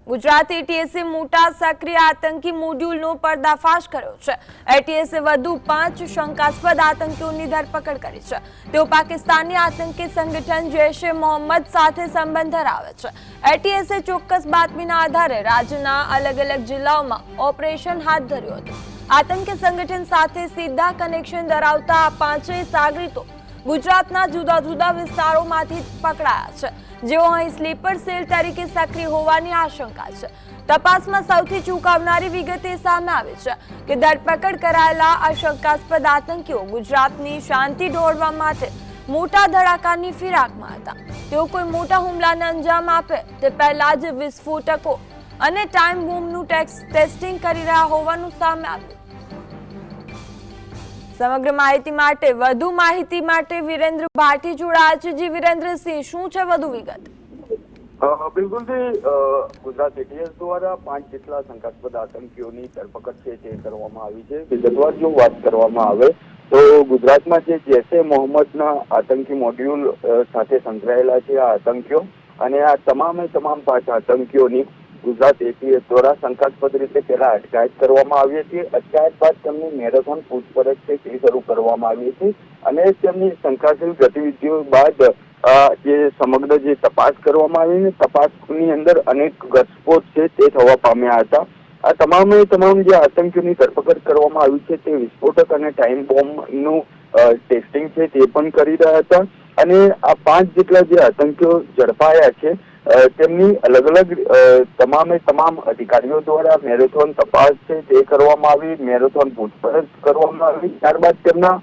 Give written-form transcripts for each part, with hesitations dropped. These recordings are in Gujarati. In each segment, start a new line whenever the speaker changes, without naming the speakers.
ગુજરાત એટીએસે મોટા સક્રિય આતંકી મોડ્યુલનો પર્દાફાશ કર્યો છે। એટીએસે વધુ 5 શંકાસ્પદ આતંકીઓની ધરપકડ કરી છે। તેઓ પાકિસ્તાની આતંકી સંગઠન જૈશ-એ મોહમ્મદ સાથે સંબંધ ધરાવે છે। એટીએસે ચોક્કસ બાતમીના આધારે રાજ્યના અલગ-અલગ જિલ્લાઓમાં ઓપરેશન હાથ ધર્યું હતું। આતંકી સંગઠન સાથે સીધા કનેક્શન ધરાવતા આ 5 સાગરીતો ગુજરાતના જુદા જુદા વિસ્તારોમાંથી પકડાયા છે, જેઓ અહીં સ્લીપર સેલ તરીકે સક્રિય હોવાની આશંકા છે। તપાસમાં સૌથી ચોંકાવનારી વિગત એ સામે આવી છે કે ધરપકડ કરાયેલા આ શંકાસ્પદ આતંકીઓ ગુજરાતની શાંતિ દોહડવા માટે મોટા ધડાકાની ફિરાકમાં હતા। તેઓ કોઈ મોટા હુમલાને અંજામ આપે તે પહેલા જ વિસ્ફોટકો અને ટાઈમ બોમ્બનું ટેસ્ટિંગ કરી રહ્યા હોવાનું સામે આવ્યું। સમગ્ર માહિતી માટે વધુ માહિતી માટે વિરેન્દ્ર ભાટી જોડાયા છે। જી વિરેન્દ્રસિંહ, શું છે વધુ વિગત?
બિલકુલ ગુજરાત એટીએસ દ્વારા 5 જેટલા શંકાસ્પદ આતંકીઓની ધરપકડ છે તે કરવામાં આવી છે। વિગતવાર જો વાત કરવામાં આવે તો ગુજરાતમાં જે જૈશ-એ મોહમ્મદના આતંકી મોડ્યુલ સાથે સંકળાયેલા છે આ આતંકીઓ અને આ તમામ 5 આતંકીઓની ગુજરાત એટીએસ દ્વારા શંકાસ્પદ રીતે પહેલા અટકાયત કરવામાં આવી હતી। અટકાયત બાદ તેમની મેરેથોન પૂછપરછ છે તે શરૂ કરવામાં આવી હતી અને તેમની શંકાસ્પદ ગતિવિધિઓ બાદ જે સમગ્ર જે તપાસ કરવામાં આવી ને તપાસની અંદર અનેક ઘટસ્ફોટ છે તે થવા પામ્યા હતા। આ તમામ જે આતંકીઓની ધરપકડ કરવામાં આવી છે તે વિસ્ફોટક અને ટાઈમ બોમ્બનું ટેસ્ટિંગ છે તે પણ કરી રહ્યા હતા અને આ 5 જેટલા જે આતંકીઓ ઝડપાયા છે તેમની અલગ-અલગ તમામ અધિકારીઓ દ્વારા મેરેથોન તપાસ છે તે કરવામાં આવી, મેરેથોન પૂછપરછ કરવામાં આવી। ત્યારબાદ તેમના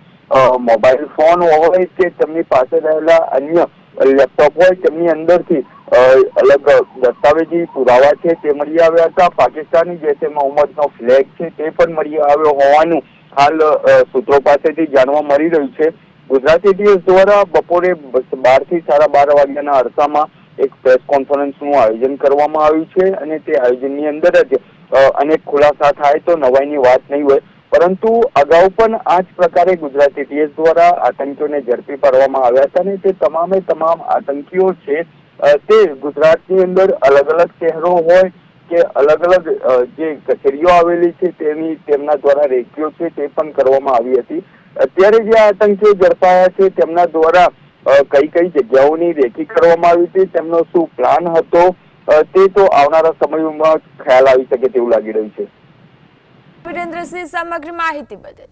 મોબાઈલ ફોન હોય કે તેમની પાસે રહેલા અન્ય લેપટોપ હોય તેમની અંદરથી અલગ દસ્તાવેજી પુરાવા છે તે મળી આવ્યા હતા। પાકિસ્તાની જૈશ-એ મોહમ્મદનો ફ્લેગ છે તે પણ મળી આવ્યો હોવાનું હાલ સૂત્રો પાસેથી જાણવા મળી રહ્યું છે। ગુજરાત એટીએસ દ્વારા બપોરે 12 થી 12:30 વાગ્યાના અરસામાં એક પ્રેસ કોન્ફરન્સનું આયોજન કરવામાં આવ્યું છે અને તે આયોજનની અંદર જ અનેક ખુલાસા થાય તો નવાઈની વાત નહીં હોય, પરંતુ અગાઉ પણ આ જ પ્રકારે ગુજરાત એટીએસ દ્વારા આતંકીઓને ઝડપી પાડવામાં આવ્યા હતા અને તે તમામ આતંકીઓ છે તે ગુજરાતની અંદર અલગ-અલગ શહેરો હોય કે અલગ-અલગ જે કચેરીઓ આવેલી છે તેમના દ્વારા રેકીઓ છે તે પણ કરવામાં આવી હતી। અત્યારે જે આતંકીઓ ઝડપાયા છે તેમના દ્વારા કઈ જગ્યાઓની રેકી કરવામાં આવી હતી, તેમનો શું પ્લાન હતો તે તો આવનારા સમયમાં ખ્યાલ આવી શકે તેવું લાગી રહ્યું છે।
વિરેન્દ્રસિંહ, સમગ્ર માહિતી બદલ